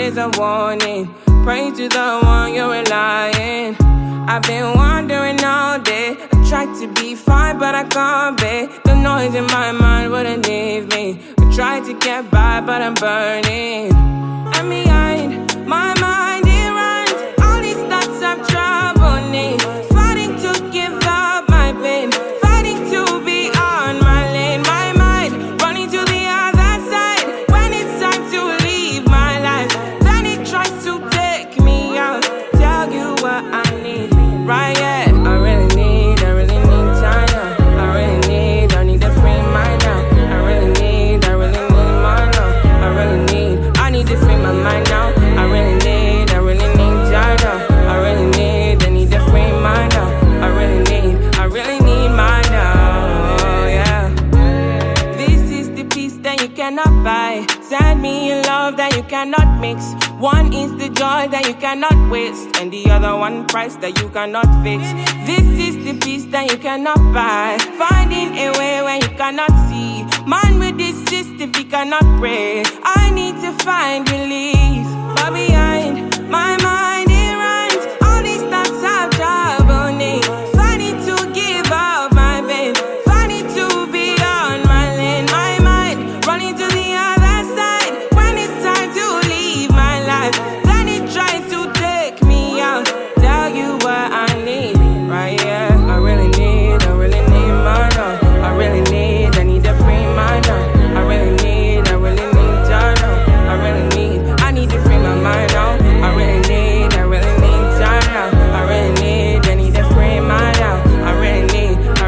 is a warning. Pray to the one you're relying. I've been wandering all day. I tried to be fine, but I can't be. The noise in my mind wouldn't leave me. I tried to get by, but I'm burning. And behind my mind, it runs. All these thoughts have troubled me. Fighting to give up my pain. Fighting to be on my lane. My mind running to the other side. When it's time to leave my life, then it tries to take me out. Tell you what I need. Right, yeah, I really need time now. I need to free mind now. I really need mine now. I need to free my mind now. I really need time now. I need to free mind now. I really need mine now, yeah. This is the peace that you cannot buy. Send me a love that you cannot mix. One is the joy that you cannot waste, and the other one price that you cannot fix. This is the peace that you cannot buy. Finding a way when you cannot see. Man with this system, he cannot pray. I need to find release. But behind my mind, it runs. All these thoughts have troubled me. Fighting to give up my pain. Fighting to be on my lane. My mind running to the other side. When it's time to leave my life, then it tries to take me out. Tell you what I need, right, yeah. I really need mine now. I need to free mine now. I need time now. I need to free my mind now. I really need time now. I need to free mine now. I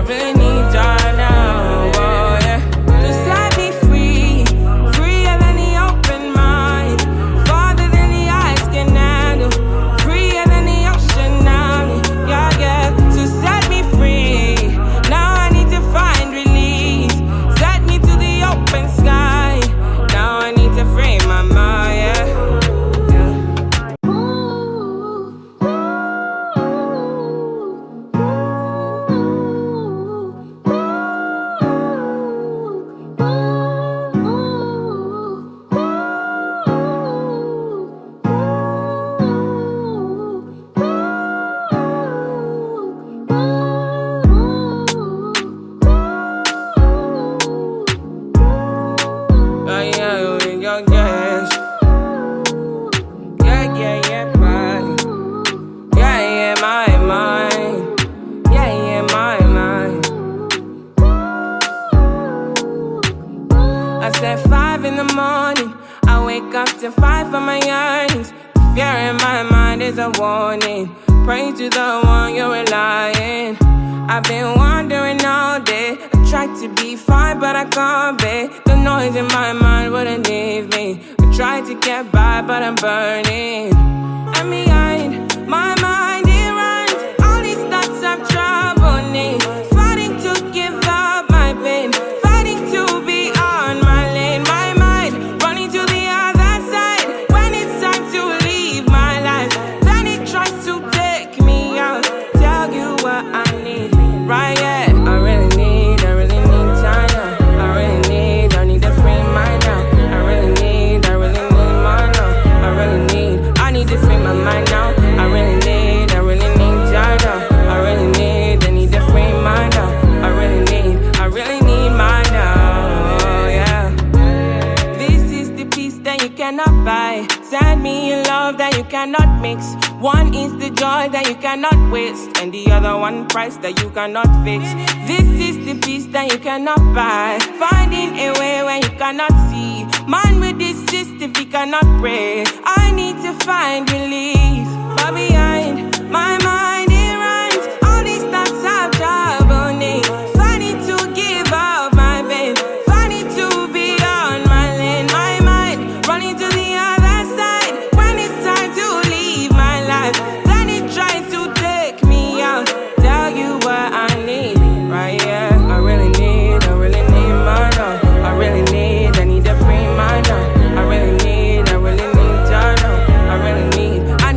really need time now, oh yeah. To set me free, freer than the open mind, farther than the eyes can handle, freer than the ocean now, yeah, yeah. To set me free, now I need to find release. Set me to the open sky, now I need to free my mind, yeah. I said 5 in the morning, I wake up to 5 for my yearnings. The fear in my mind is a warning. Pray to the one you're relying. I've been wandering all day. I tried to be fine, but I can't be. The noise in my mind wouldn't leave me. I tried to get by, but I'm burning. And behind my mind, it runs. All these thoughts have troubled me. Fighting to give up my pain. Fighting to be on my lane. My mind running to the other side. When it's time to leave my life, then it tries to take me out. Tell you what I need, right, yeah. I really need time now. I need to free mine now. I need mine now. I need to free my mind now. I really need time now. I need to free mine now. I really need mine now, yeah. This is the peace that you cannot buy. Send me a love that you cannot mix. One is the joy that you cannot waste, and the other one price that you cannot fix. This is the peace that you cannot buy. Finding a way when you cannot see. Man with this system, he cannot pray. I need to find release. But behind my mind, it runs. All these thoughts have troubled me. Fighting to give up my pain. Fighting to be on my lane. My mind running to the other side. When it's time to leave my life, then it tries to take me out. Tell you what I need, right, yeah. I really need mine now. I need to free mine now. I really need time now. I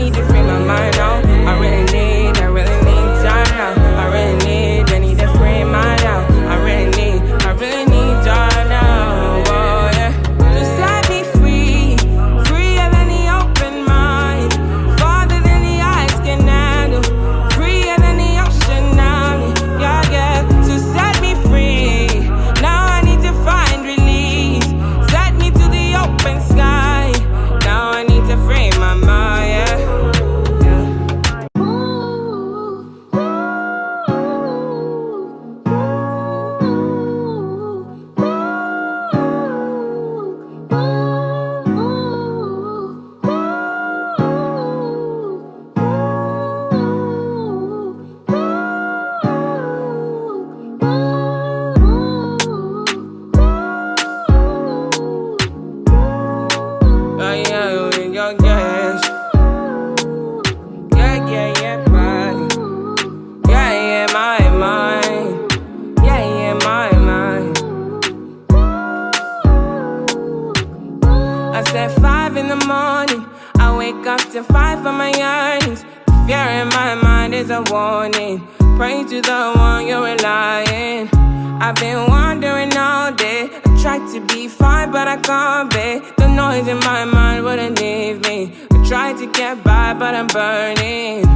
yeah, with your gas. Yeah, body. Yeah, my mind. Yeah, my mind. I said 5 in the morning. I wake up to 5 for my yearnings. The fear in my mind is a warning. Pray to the one you're relying. I've been wandering all day. I tried to be fine, but I can't be. The noise in my mind wouldn't leave me. I tried to get by, but I'm burning.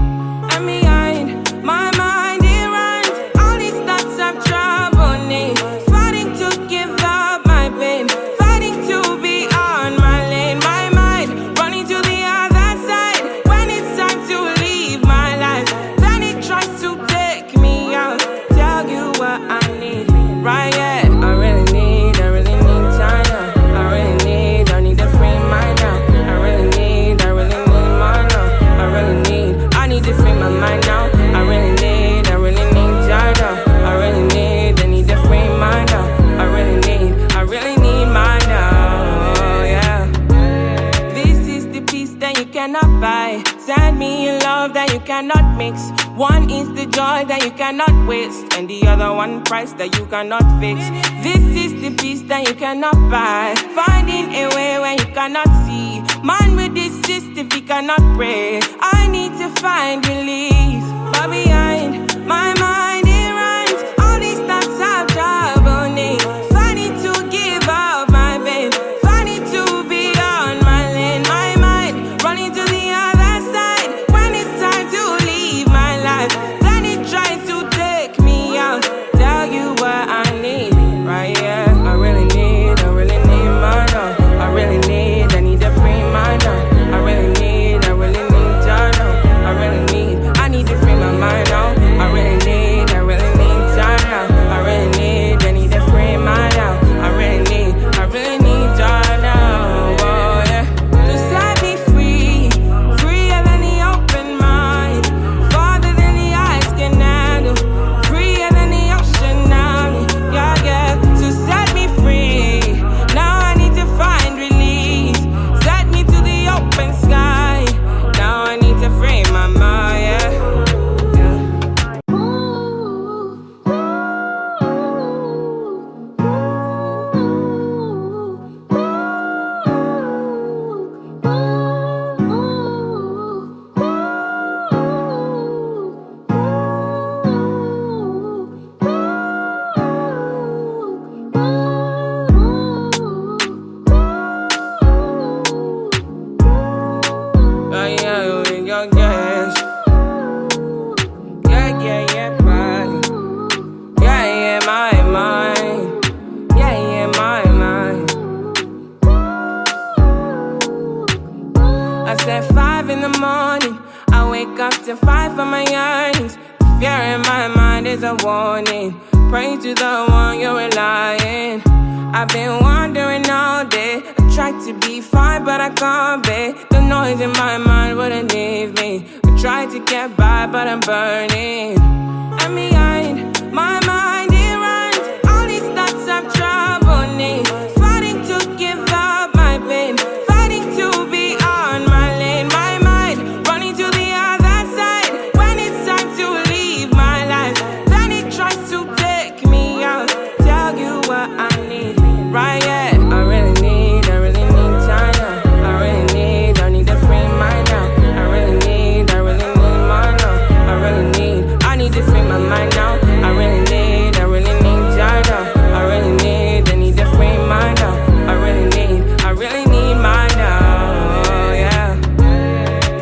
And behind my mind, it runs. All these thoughts have troubled me. Fighting to give up my pain. Fighting to be on my lane. My mind running to the other side. When it's time to leave my life, then it tries to take me out. Tell you what I need. Right, yeah, I really need time now. I need to free mind now. I really need mine now. I need to free my mind now. I really need time now. I need to free mind now. I really need mine now, yeah. This is the peace that you cannot buy. Send me a love that you cannot mix. One is the joy that you cannot waste, and the other one price that you cannot fix. This is the peace that you cannot buy. Finding a way where you cannot see. Man with this system, he cannot pray. I need to find release. But behind my mind, it runs. All these thoughts have trouble me. Fighting to give up my pain. Fighting to be on my lane. My mind running to the other side. When it's time to leave my life, then it tries to take me out. Tell you what I need, right? Yeah, I really need mine now. I need to free mine now. I really need time now. I need to free my mind now. I really need time now. I need to free mine now. I really need time now. Oh yeah, to set me free, freer than the open mind, farther than the eyes can handle, freer than the ocean now. Yeah, to set me free. Now I need to find release. Set me to the open sky. Now I need to free my mind. Yeah. Yeah, with your gas. Yeah, body. Yeah, my mind. Yeah, my mind. I said 5 in the morning. I wake up to 5 for my yearnings. The fear in my mind is a warning. Pray to the one you're relying. I've been wandering all day. I tried to be fine, but I can't be. The noise in my mind wouldn't leave me. I tried to get by, but I'm burning. And behind my mind, it runs. All these thoughts have troubled me. Fighting to give up my pain. Fighting to be on my lane. My mind running to the other side. When it's time to leave my life, then it tries to take me out. Tell you what I need, right? Yeah, I really need time now. I need to free mine now. I really need mine now. I need to free my mind now. I really need time now. I need to free mine now. I really need mine now, yeah.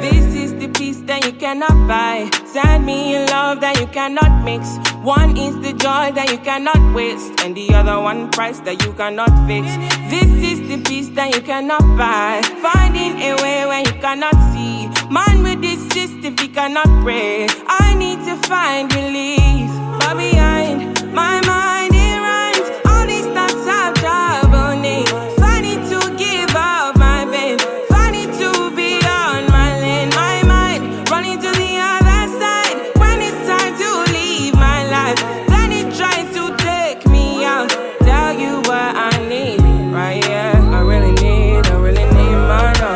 This is the peace that you cannot buy. Send me a love that you cannot mix. One is the joy that you cannot waste, and the other one price that you cannot fix. This is the peace that you cannot buy. Finding a way where you cannot see. Man with this system, he cannot pray. I need to find release. But behind my mind, it runs. All these thoughts have troubled me. Fighting to give up my pain. Fighting to be on my lane. My mind running to the other side. When it's time to leave my life, then it tries to take me out. Tell you what I need, right? Yeah, I really need mine.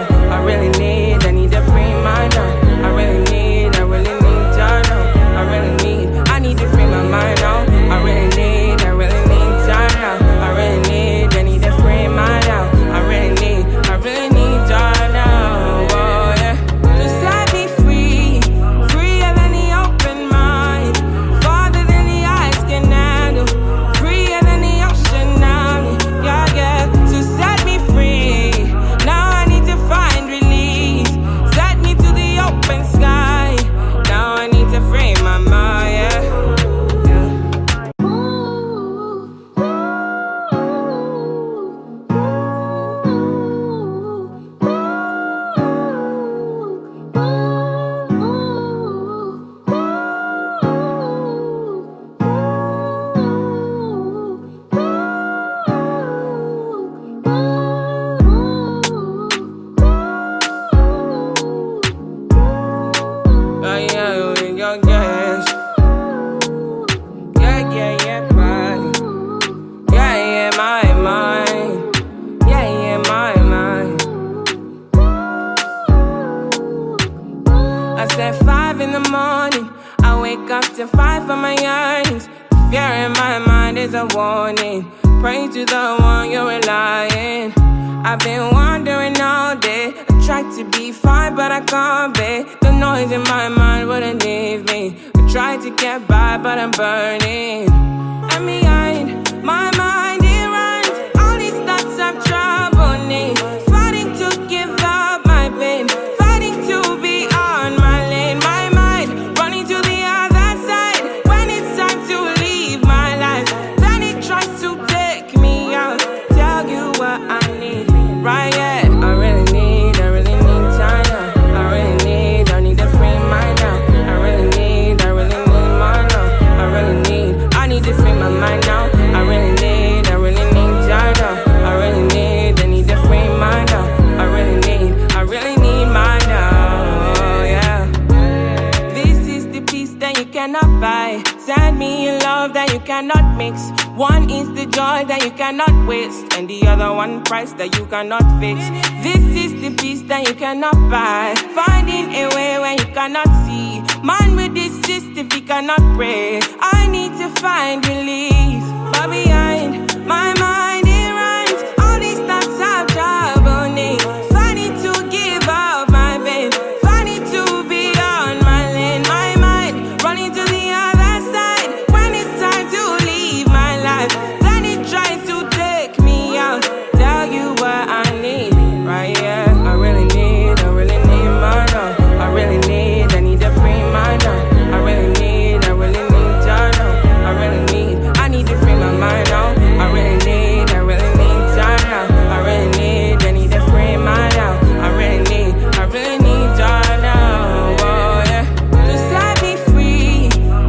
said 5 in the morning, I wake up to fight for my yearnings. The fear in my mind is a warning. Pray to the one you're relying. I've been wandering all day. I tried to be fine, but I can't be. The noise in my mind wouldn't leave me. I tried to get by, but I'm burning. And behind my mind, it runs. All these thoughts have troubled me. Fighting to give up my pain. Fighting to be on my lane. My mind running to the other side. When it's time to leave my life, then it tries to take me out. Tell you what I need. Right, yeah, I really need time now. I need to free mind now. I really need mine now. I need to free my mind now. I really need time now. I need to free mind now. I really need mine now, yeah. This is the peace that you cannot buy. Send me a love that you cannot mix. One is the joy that you cannot waste, and the other one price that you cannot fix. This is the peace that you cannot buy. Finding a way where you cannot see. Man with this system, he cannot pray. I need to find release. But behind my mind, it runs. All these thoughts have troubled me. Fighting to give up my pain. Fighting to be on my lane. My mind running to the other side. When it's time to leave my life, then it tries to take me out. Tell you what I need, right? Yeah, I really need mine now. I need to free mine now. I really need time now. I need to free my mind now. I really need time now. I need to free mine now. I really need time now. Oh yeah, to set me free,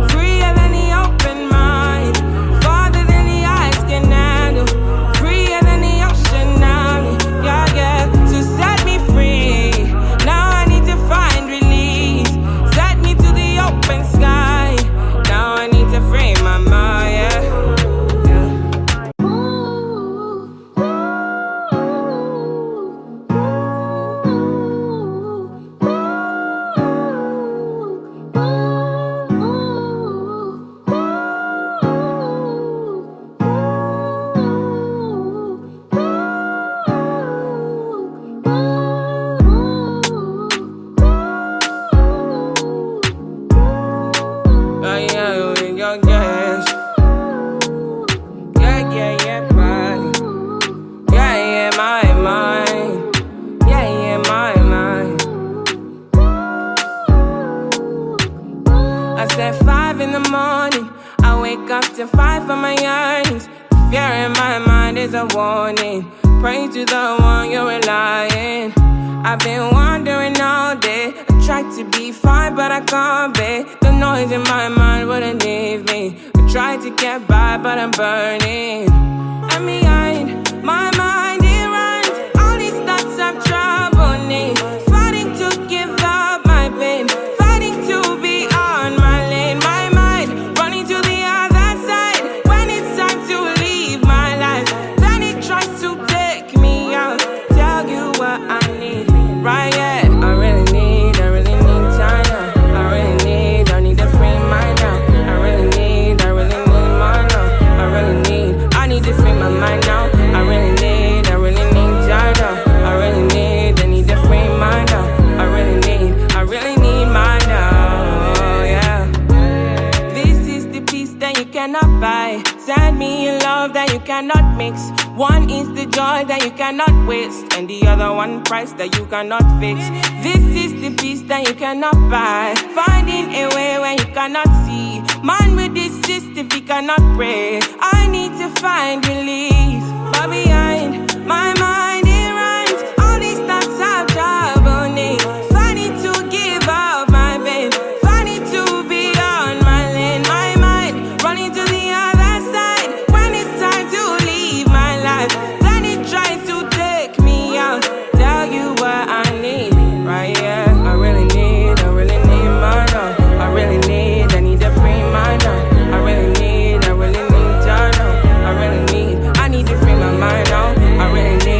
freer than the open mind, farther than the eyes can handle, freer than the ocean now. Yeah, yeah, to set me free. Now I need to find release. Set me to the open sky. Now I need to free my mind. Yeah. I said 5 in the morning, I wake up to fight for my yearnings. The fear in my mind is a warning. Pray to the one you're relying. I've been wandering all day. I tried to be fine, but I can't be. The noise in my mind wouldn't leave me. I tried to get by, but I'm burning. And behind my mind, it runs. All these thoughts have troubled me. Fighting to give up my pain. Fighting to be on my lane. My mind running to the other side. When it's time to leave my life, then it tries to take me out. Tell you what I need, right? Yeah, I really need time now. I need to free mine now. I really need mine now. I need to free my mind now. I really need time now. I need to free mine now. I really need mine now, oh, yeah. This is the peace that you cannot buy. Send me a love that you cannot mix. One is the joy that you cannot waste, and the other one price that you cannot fix. This is the peace that you cannot buy. Finding a way where you cannot see. Man with this system, he cannot pray. I need to find release. But behind my mind, it runs. All these thoughts have troubled me. Fighting to give up my pain. Fighting to be on my lane. My mind running to the other side. When it's time to leave my life, then it tries to take me out. Tell you what I need, right? Yeah, I really need mine now. I need to free mine now. I really need time now. I need to free my mind now. I really need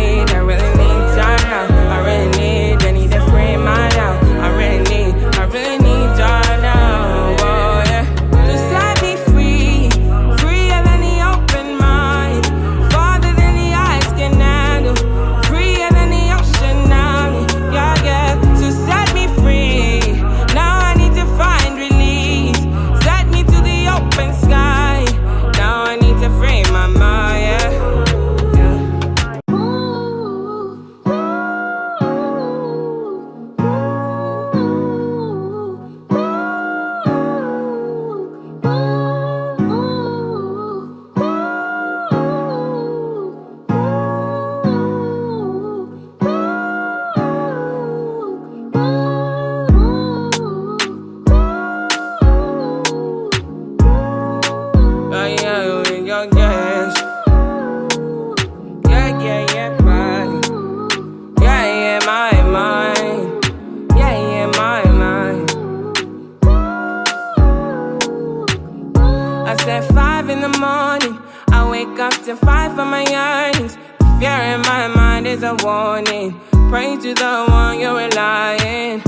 the one you're relying.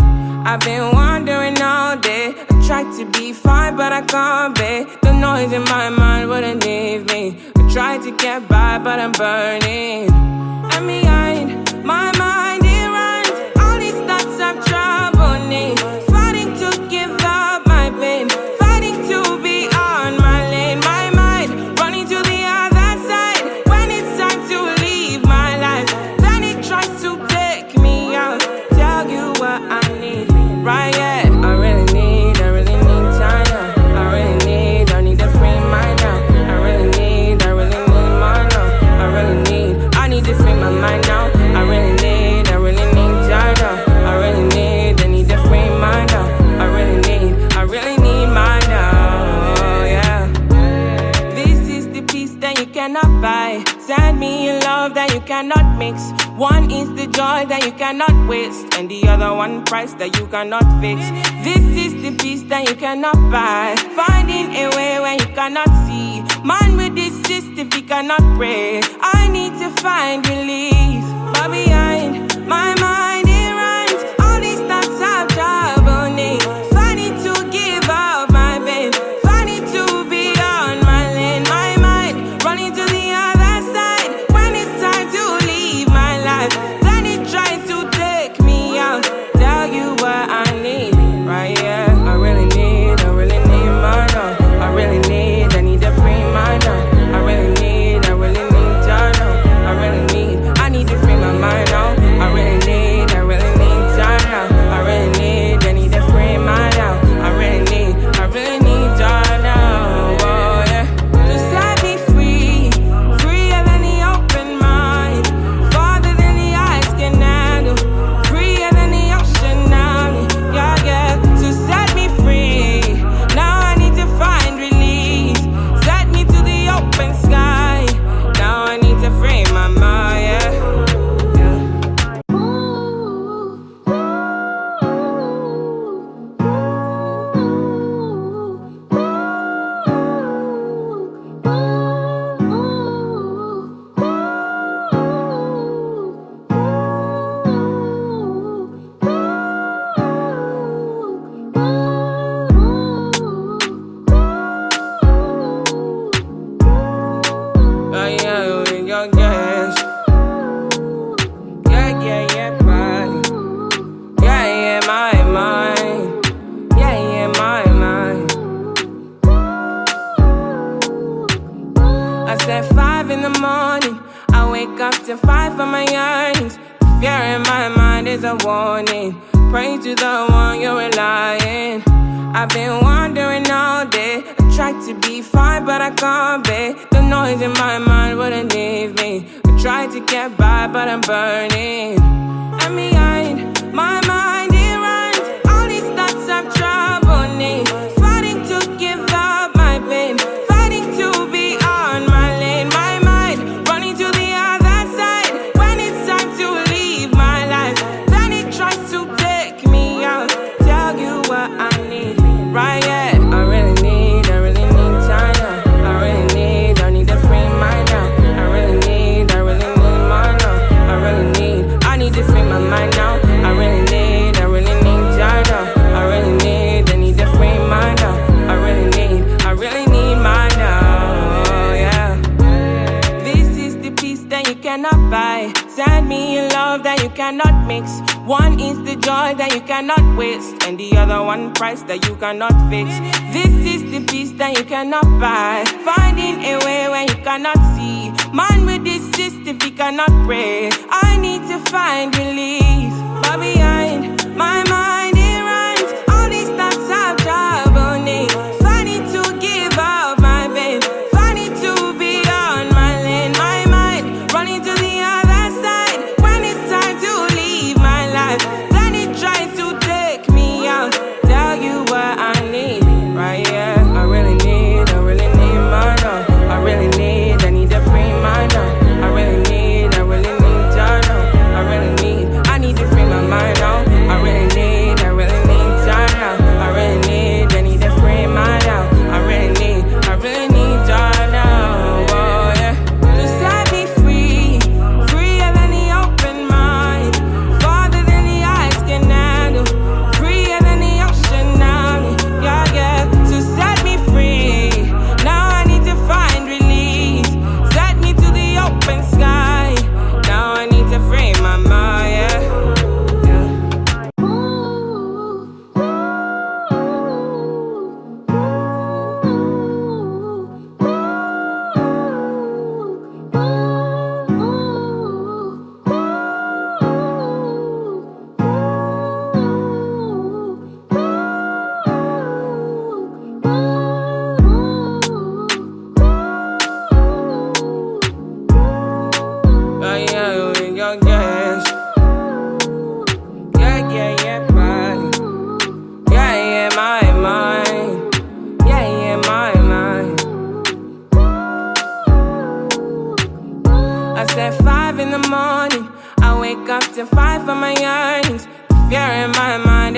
I've been wondering all day. I tried to be fine, but I can't be. The noise in my mind wouldn't leave me. I tried to get by, but I'm burning. And behind my mind, it runs. All these thoughts have troubled me. Fighting to give up my pain. Fighting to be on my lane. My mind running to the other side. When it's time to leave my life, then it tries to take me out. Tell you what I need. Right, yeah, I really need time now. I need a free mind now. I really need mine now. I need to free my mind now. I really need time now. I need to free mind now. I really need mine now, yeah. This is the peace that you cannot buy. Send me a love that you cannot mix. One is the joy that you cannot waste, and the other one price that you cannot fix. This is the peace that you cannot buy. Finding a way when you cannot see. Man with this system, we cannot pray. I need to find release. But behind my mind, it runs. All these thoughts have troubled me. Fighting to give up my pain. Fighting to be on my lane. My mind running to the other side. When it's time to leave my life, then it tries to take me out. Tell you what I need, right? Yeah, I really need mine now. I need to free mine now. I really need time now. I need to free my mind now. I really need time now. I need to free mine now. I really need time now. Oh yeah, to set me free, freer than the open mind, farther than the eyes can handle, freer than the ocean now. Yeah, yeah, to set me free. Now I need to find release. Set me to the open sky. Now I need to free my mind. Yeah. At 5 in the morning, I wake up to fight for my yearnings. The fear in my mind is a warning. Pray to the one you're relying. I've been wondering all day. I tried to be fine, but I can't be. The noise in my mind wouldn't leave me. I tried to get by, but I'm burning. And behind my mind, it runs. All these thoughts have troubled me. Fighting to give up my pain. Fighting to be on my lane. My mind running to the other side. When it's time to leave my life, then it tries to take me out. Tell you what I need, right? Yeah, I really need time now. I need to free mind now. I need mine now. I need to free my mind now. I really need time now. I need to free mind now. I really need mine now, yeah. This is the peace that you cannot buy. Send me a love that you cannot mix. One is the joy that you cannot waste, and the other one price that you cannot fix. This is the peace that you cannot buy. Finding a way when you cannot see. Man with this system, we cannot pray. I need to find release. But behind my mind, it runs. All these thoughts have troubled me. Fighting to give up my pain. Fighting to be on my lane. My mind running to the other side. When it's time to leave my life, then it tries to take me out. Tell you what I need, right? Yeah, I really need mine now. I need to free mine now. I really need time now. I need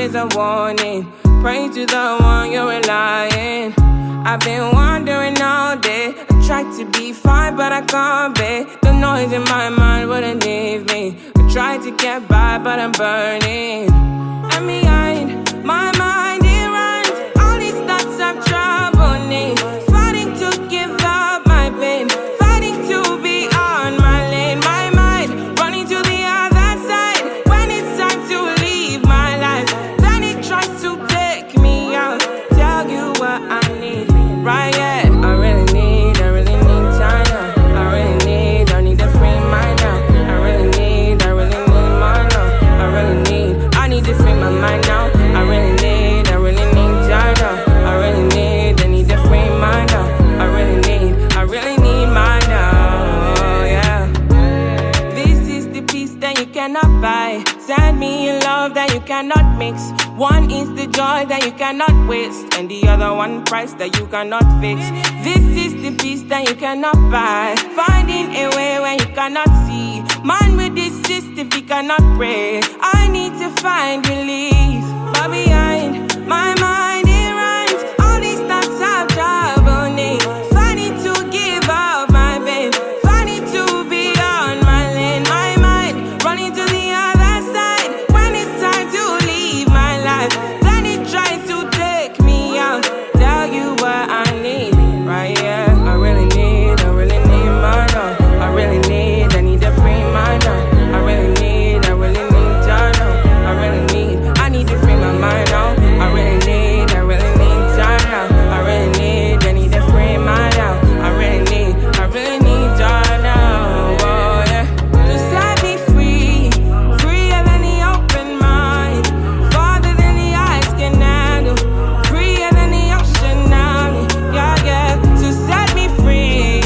is a warning. Pray to the one you're relying. I've been wandering all day. I tried to be fine, but I can't be. The noise in my mind wouldn't leave me. I tried to get by, but I'm burning. And behind my mind, it runs. All these thoughts have troubled me. Fighting to give up my pain. Fighting to be on my lane. My mind running to the other side. When it's time to leave my life, then it tries to take me out. Tell you what I need. Right, yeah, I really need time now. I need to free mind now. I really need mine now. I need to free my mind now. I really need time now. I need to free mind now. I really need mine now, yeah. This is the peace that you cannot buy. Send me a love that you cannot mix. One is the joy that you cannot waste, and the other one price that you cannot fix. This is the peace that you cannot buy. Finding a way when you cannot see. Man with this system, if you cannot pray. I need to find release. But behind my mind, it runs. All these thoughts have trouble me. Fighting to give up my pain. Fighting to be on my lane. My mind running to the other side. When it's time to leave my life, then it tries to take me out. Tell you what I need, right? Yeah, I really need my love. I need to free my love. I need time now. I need to free my mind now. I really need time now. I need to free my love. I really need time now. Oh yeah, just set me free, freer than the open mind, farther than the eyes can handle, freer than the ocean now. Yeah, yeah, so set me free.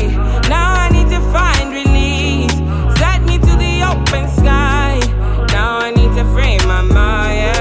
Now I need to find release. Set me to the open sky. Now I need to free my mind, yeah.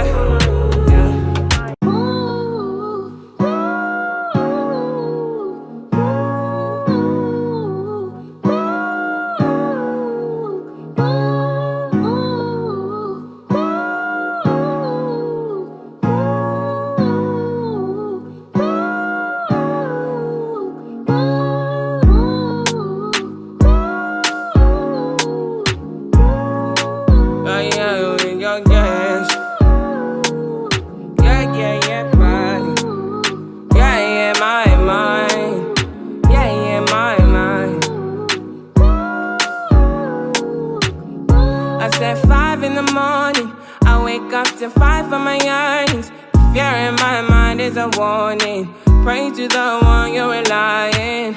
I said 5 in the morning, I wake up to 5 for my yearnings. The fear in my mind is a warning. Pray to the one you're relying.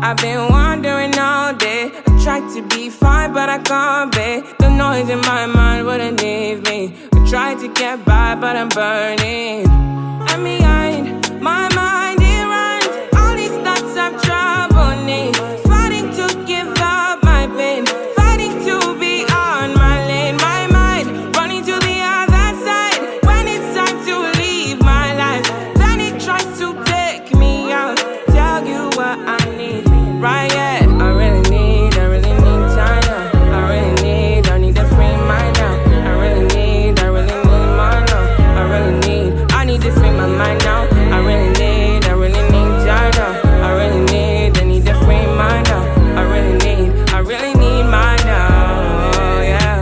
I've been wandering all day. I tried to be fine, but I can't be. The noise in my mind wouldn't leave me. I tried to get by, but I'm burning. And behind my mind, it runs. All these thoughts have troubled me. Fighting to give up my pain. Fighting to be on my lane. My mind running to the other side. When it's time to leave my life, then it tries to take me out. Tell you what I need, right? Yeah, I really need time now. I need to free my now. I need mine now. I need to free my mind now. I really need time now. I need to free my now. I really need mine now, yeah.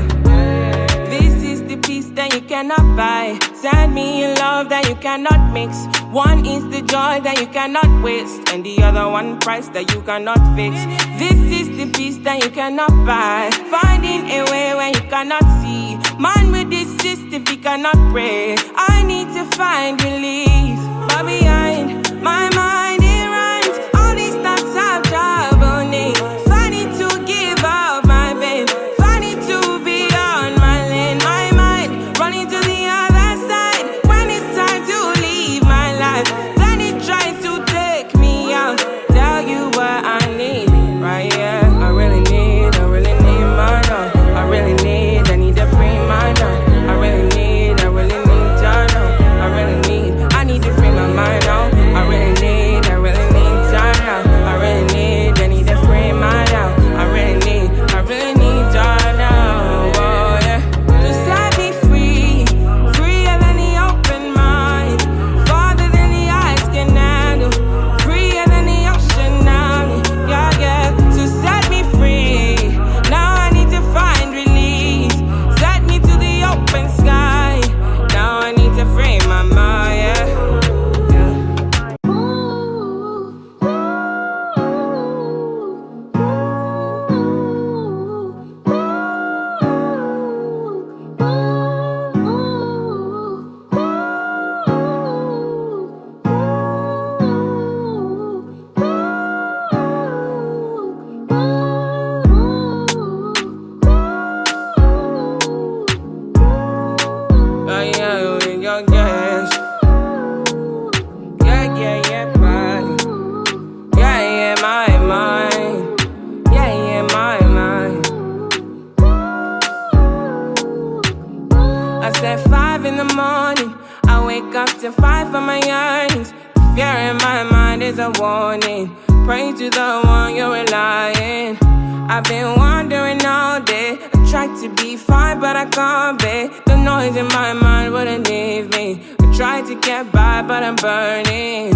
This is the peace that you cannot buy. Send me a love that you cannot mix. One is the joy that you cannot waste, and the other one price that you cannot fix. This is the peace that you cannot buy. Finding a way when you cannot see. Man with this system, if you cannot pray. I need to find release. But behind my mind, it runs. All these thoughts have trouble me. Fighting to give up my pain. Fighting to be on my lane. My mind running to the other side. When it's time to leave my life, then it tries to take me out. Tell you what I need, right? Yeah, I really need my love. I need to free my love. I really need time now. I need to free my mind now. I really need 5 in the morning, I wake up to fight for my yearnings. The fear in my mind is a warning. Pray to the one you're relying. I've been wandering all day. I tried to be fine, but I can't be. The noise in my mind wouldn't leave me. I tried to get by, but I'm burning.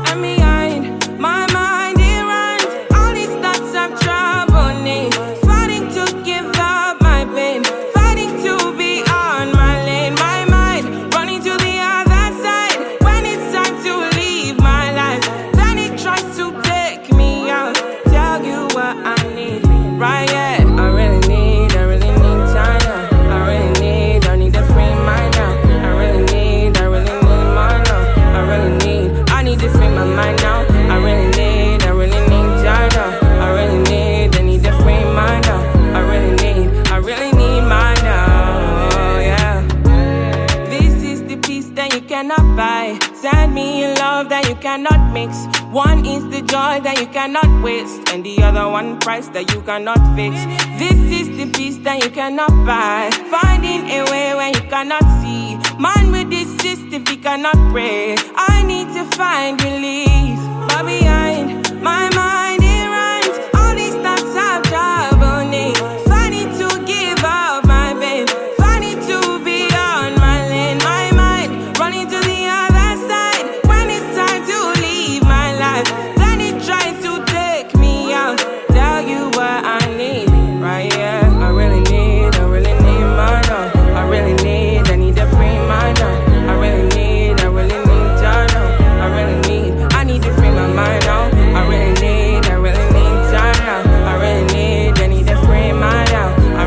And behind my mind, it runs. All these thoughts have troubled me. Fighting to give up my pain. Fighting to be on my lane. My mind running to the other side. When it's time to leave my life, then it tries to take me out. Tell you what I need. Right, yeah, I really need time now. I need to free mind now. I really need mine now. I need to free my mind now. I really need time now. I need to free mind now. I really need mine now, yeah. This is the peace that you cannot buy. Send me a love that you cannot mix. One is the joy that you cannot waste, and the other one price that you cannot fix. This is the peace that you cannot buy. Finding a way when you cannot see. Man with this system, he cannot pray. I need to find release. But behind my mind, it runs. All these thoughts have troubled me. Fighting to give up my pain. Fighting to be on my lane. My mind running to the other side. When it's time to leave my life, then it tries to take me out. Tell you what I need, right? Yeah, I really need my love. I need to free my love. I really need time now. I need to free my mind now. I really need time now. I need to free my love. I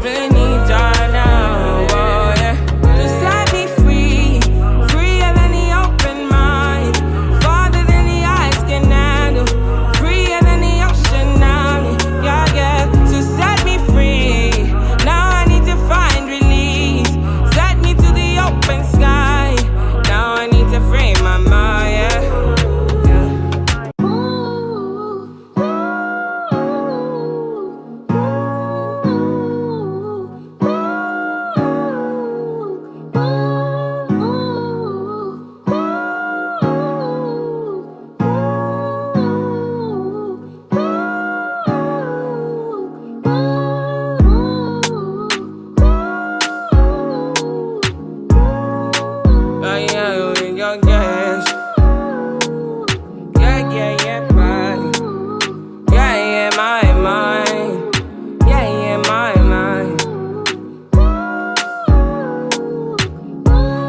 really need time now. Oh yeah, to set me free, freer than the open mind, farther than the eyes can handle, freer than the ocean now. Yeah, yeah, to set me free. Now I need to find release. Set me to the open sky. Now I need to free my mind, yeah.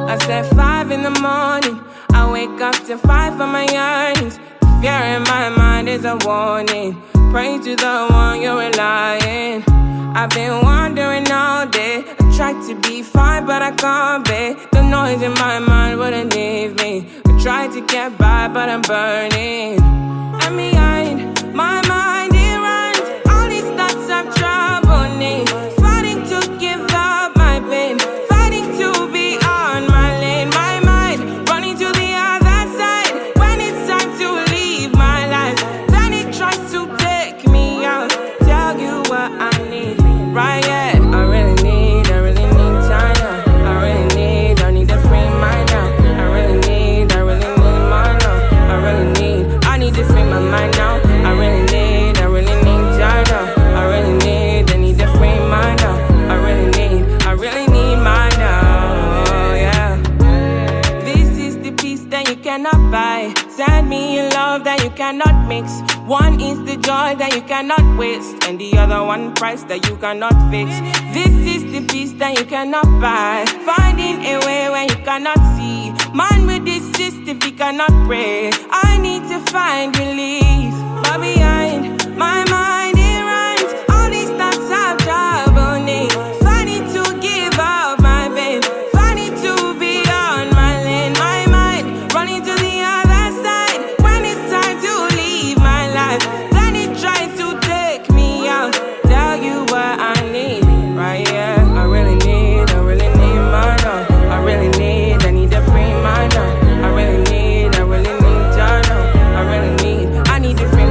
I said 5 in the morning, I wake up to fight for my yearnings. The fear in my mind is a warning. Pray to the one you're relying. I've been wandering all day. I tried to be fine, but I can't be. The noise in my mind wouldn't leave me. I tried to get by, but I'm burning. And behind my mind, it runs. All these thoughts have troubled me. Fighting to give up my pain. Fighting to be on my lane. My mind running to the other side. When it's time to leave my life, then it tries to take me out. Tell you what I need, right? Yeah, I really need time now. I need to free mind now. I really need mine now. I need to free my mind now. I really need time now. I need to free mind now. I really need mine now, oh, yeah. This is the peace that you cannot buy. Send me a love that you cannot mix. One is the joy that you cannot waste, and the other one price that you cannot fix. This is the peace that you cannot buy. Finding a way when you cannot see. Man with this system, he cannot pray. I need to find release. But behind my mind, it runs. All these thoughts have troubled me. Fighting to give up my pain. Fighting to be on my lane. My mind running to the other side. When it's time to leave my life, then it tries to take me out. Tell you what I need, right? Yeah, I really need my love. I need to free my love. I really need time now. I need to free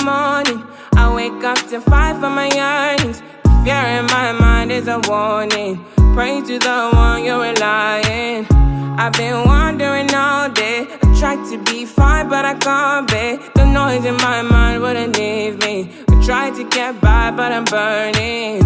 morning, I wake up to fight for my yearnings. The fear in my mind is a warning. Pray to the one you're relying. I've been wandering all day. I tried to be fine, but I can't be. The noise in my mind wouldn't leave me. I tried to get by, but I'm burning.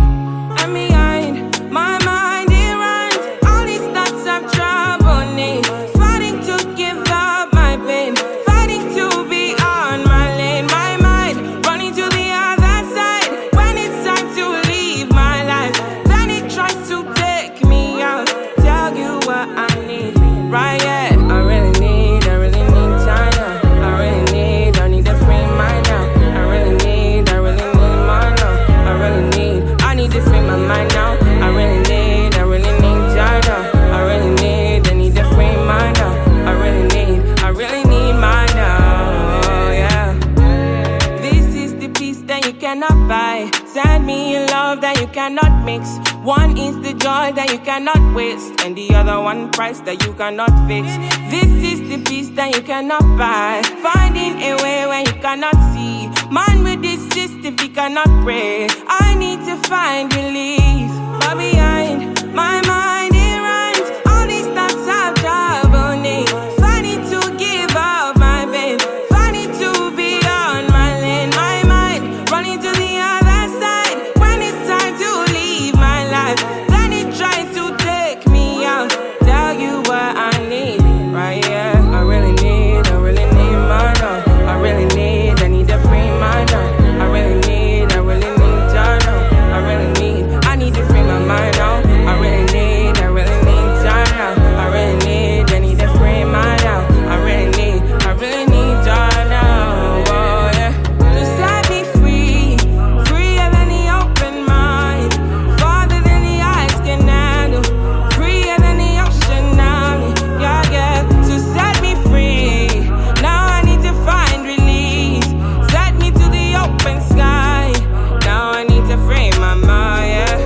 And behind my mind, it runs. All these thoughts have troubled me. Fighting to give up my pain. Fighting to be on my lane. My mind running to the other side. When it's time to leave my life, then it tries to take me out. Tell you what I need. Right, yeah, I really need time now. I need to free mind now. I really need mine now. I need to free my mind now. I really need time now. I need to free mind now. I really need mine now, yeah. This is the peace that you cannot buy. Send me a love that you cannot mix. One is the joy that you cannot waste, and the other one price that you cannot fix. This is the peace that you cannot buy. Finding a way where you cannot see. Man with this system, he cannot pray. I need to find release. But behind my mind, it runs. All these thoughts have troubled me. Fighting to give up my pain. Fighting to be on my lane. My mind running to the other side. When it's time to leave my life, then it tries to take me out. Tell you what I need, right? Yeah, I really need mine now. I need to free mine now. I really need time now. I need to free my mind now. I really need time now. I need to free mine now. I really need time now. Oh yeah, to set me free, freer than the open mind, farther than the eyes can handle, freer than the ocean now. Yeah, yeah, to set me free. Now I need to find release. Set me to the open sky. Now I need to free my mind, yeah.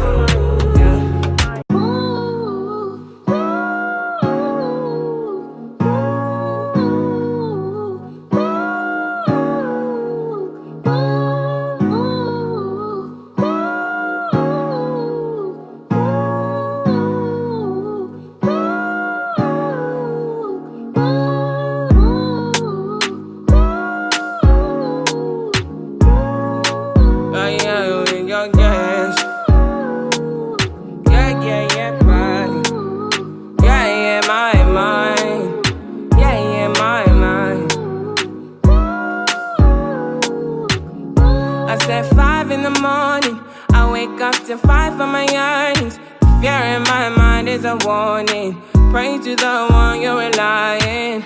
I said 5 in the morning, I wake up to fight for my yearnings. The fear in my mind is a warning. Pray to the one you're relying.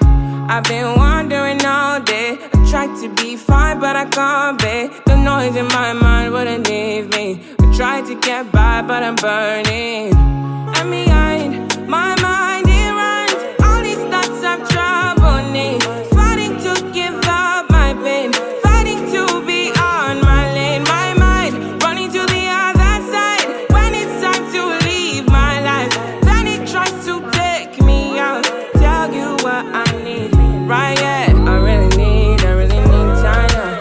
I've been wandering all day. I tried to be fine, but I can't be. The noise in my mind wouldn't leave me. I tried to get by, but I'm burning. And behind my mind, it runs. All these thoughts have troubled me. Fighting to give up my pain. Fighting to be on my lane. My mind running to the other side. When it's time to leave my life, then it tries to take me out. Tell you what I need, right? Yeah, I really need time now.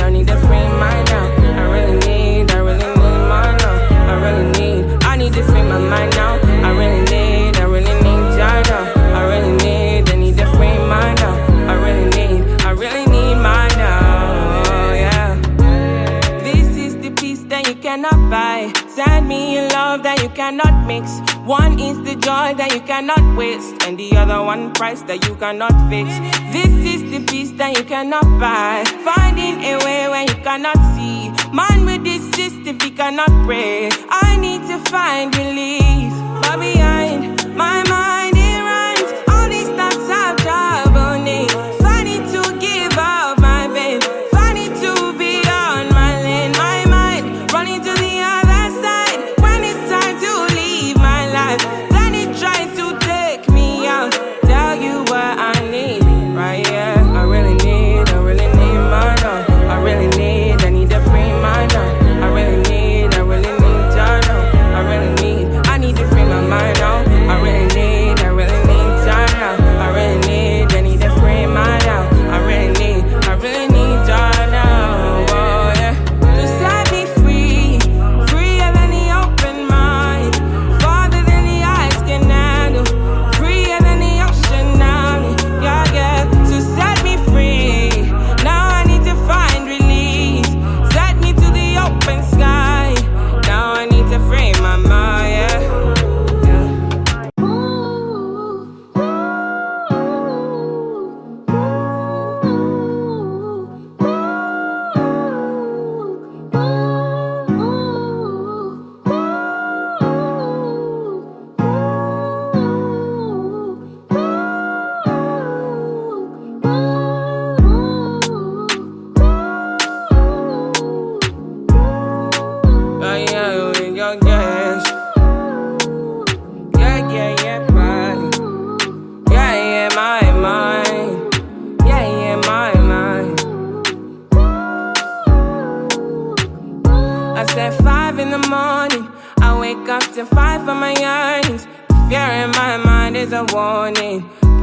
I need to free mine now. I really need mine now. I need to free my mind now. I really need time now. I need to free mine now. I really need mine now, oh, yeah. This is the peace that you cannot buy. Send me a love that you cannot mix. One is the joy that you cannot waste, and the other one price that you cannot fix. This is the peace that you cannot buy. Finding a way where you cannot see. Man with this system, he cannot pray. I need to find release. But behind my mind, it runs. All these thoughts have troubled me. Fighting to give up my pain. Fighting to be on my lane. My mind running to the other side. When it's time to leave my life, then it tries to take me out. Tell you what I need, right? Yeah, I really need mine now. I need to free mine now. I really need time now. I need to free my mind now.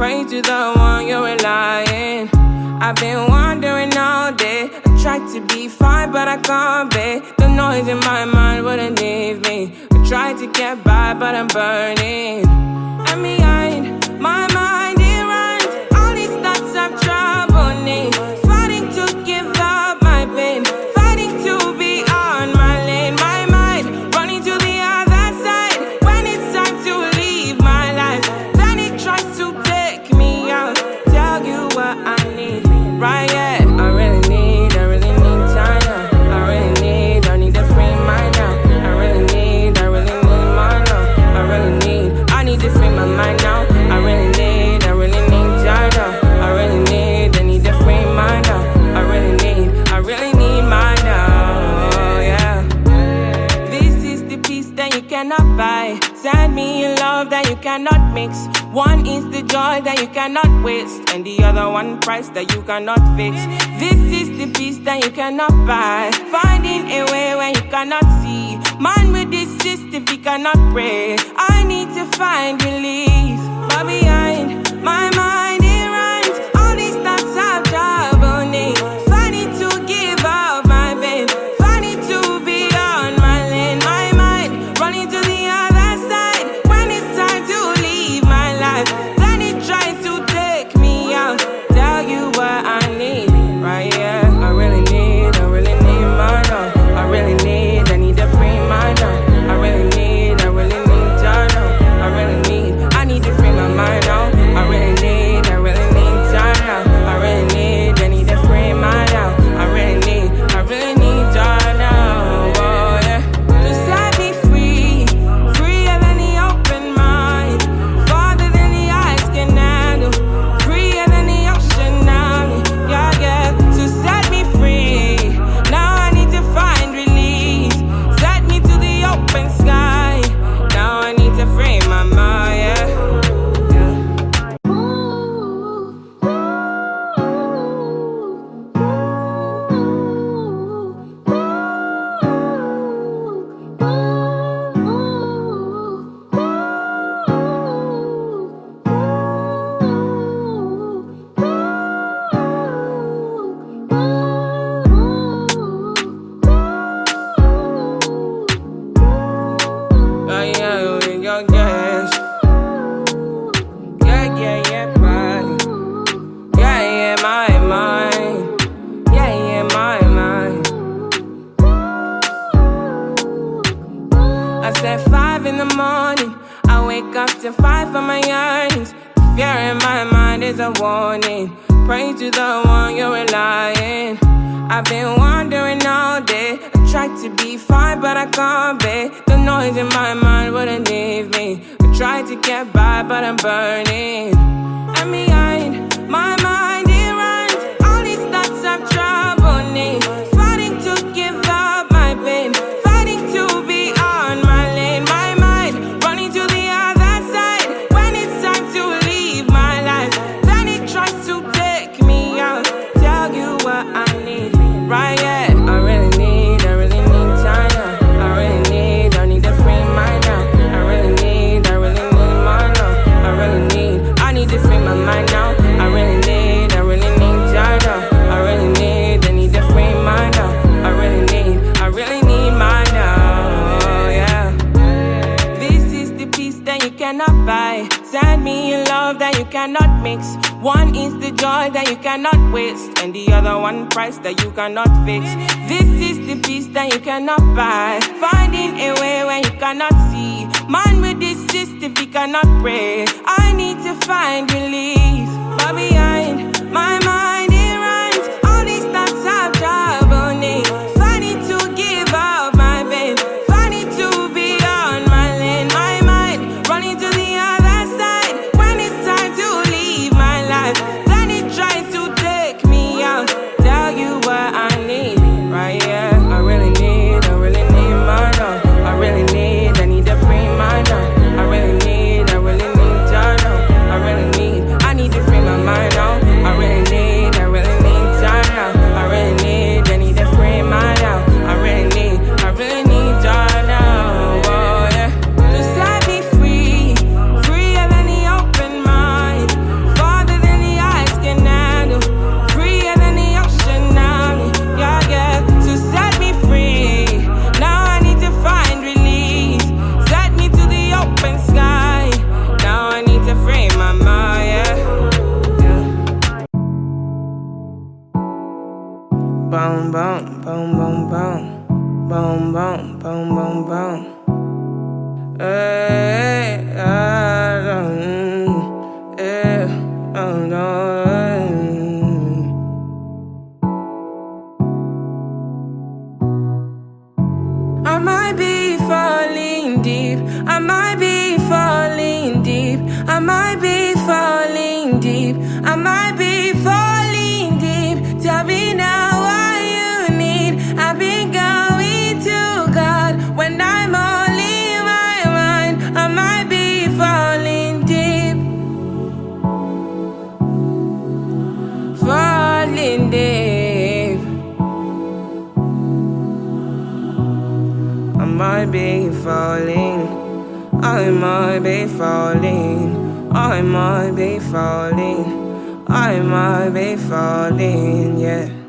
Pray to the one you're relying. I've been wandering all day. I tried to be fine, but I can't be. The noise in my mind wouldn't leave me. I tried to get by, but I'm burning. And behind my mind, it runs. All these thoughts have troubled me. Fighting to give up my pain. Fighting to be on my lane. My mind running to the other side. When it's time to leave my life, then it tries to take me out. Tell you what I need. Right, yeah, I really need time now. I need to free mind now. I really need mine now. I need to free my mind now. I really need time now. I need to free mind now. I really need mine now, yeah. This is the peace that you cannot buy. Send me a love that you cannot mix. One is the joy that you cannot waste, and the other one price that you cannot fix. This is the peace that you cannot buy. Finding a way when you cannot see. Man with this system, he cannot pray. I need to find release. But behind my mind, it runs. All these thoughts have troubled me. Fighting to give up my pain. Fighting to be on my lane. My mind running to the other side. When it's time to leave my life, then it tries to take me out. Tell you what I need, right? Yeah, I really need mine now. I need to free mine now. I really need time now. I need to free my mind now. I really need time now. I need to free mine now. I really need time now. Oh yeah, to set me free, freer than the open mind, farther than the eyes can handle, freer than the ocean now. Yeah, yeah, to set me free. Now I need to find release. Set me to the open sky. Now I need to free my mind. Yeah. I said 5 in the morning, I wake up to fight for my yearnings. The fear in my mind is a warning. Pray to the one you're relying. I've been wandering all day. I tried to be fine, but I can't be. The noise in my mind wouldn't leave me. I tried to get by, but I'm burning. And behind my mind, it runs. All these thoughts have troubled me. Fighting to give up my pain. Fighting to be on my lane. My mind running to the other side. When it's time to leave my life, then it tries to take me out. Tell you what I need, right? Yeah, I really need time now. I need to free mine now. I really need mine now. I need to free my mind now. I really need time now. I need to free mine now. I really need mine now. Oh, yeah. This is the peace that you cannot buy. Send me a love that you cannot mix. One is the joy that you cannot waste, and the other one price that you cannot fix. This is the peace that you cannot buy. Finding a way when you cannot see. Man with this system, he cannot pray. I need to find release. But behind my mind, it runs. All these thoughts have troubled me. Fighting to give up my pain. Fighting to be on my lane. My mind running to the other side. When it's time to leave my life, then it tries to take me out. Tell you what I need, right? Yeah, I really need mine now. I need to free mine now. I really need time now. I need to boom, boom, boom, boom. Boom, boom, boom, boom, boom. Hey, I don't, yeah, I know. I might be falling deep. I might be falling deep. I might be falling deep. I might be falling deep. Tell me now what you need. I've been going to God when I'm only in my mind. I might be falling deep. Falling deep. I might be falling. I might be falling. I might be falling. I might be falling, yeah.